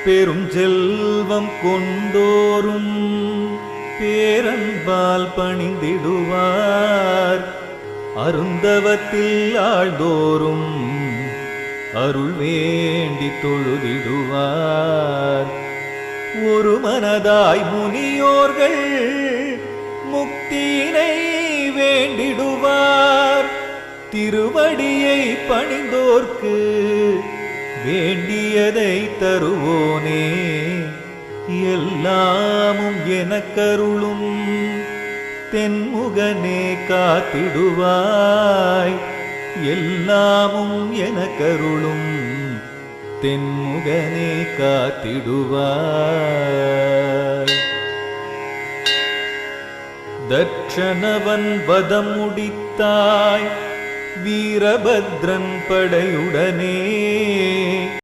பெரும் செல்வம் கொண்டோரும் பேரன்பால் பணிந்திடுவார். அருந்தவத்தில் ஆழ்ந்தோறும் அருள் வேண்டி தொழுதிடுவார். ஒரு மனதாய் முனியோர்கள் முக்தியினை வேண்டிடுவார். திருவடியை பணிந்தோர்க்கு வேண்டியதை தருவோனே. எல்லாமும் எனக்கருளும் தென்முகனே காத்திடுவாய். எல்லாமும் எனக்கருளும் தென்முகனே காத்திடுவாய். தட்சணவன் வதம் முடித்தாய் வீரபத்ரன் படையுடனே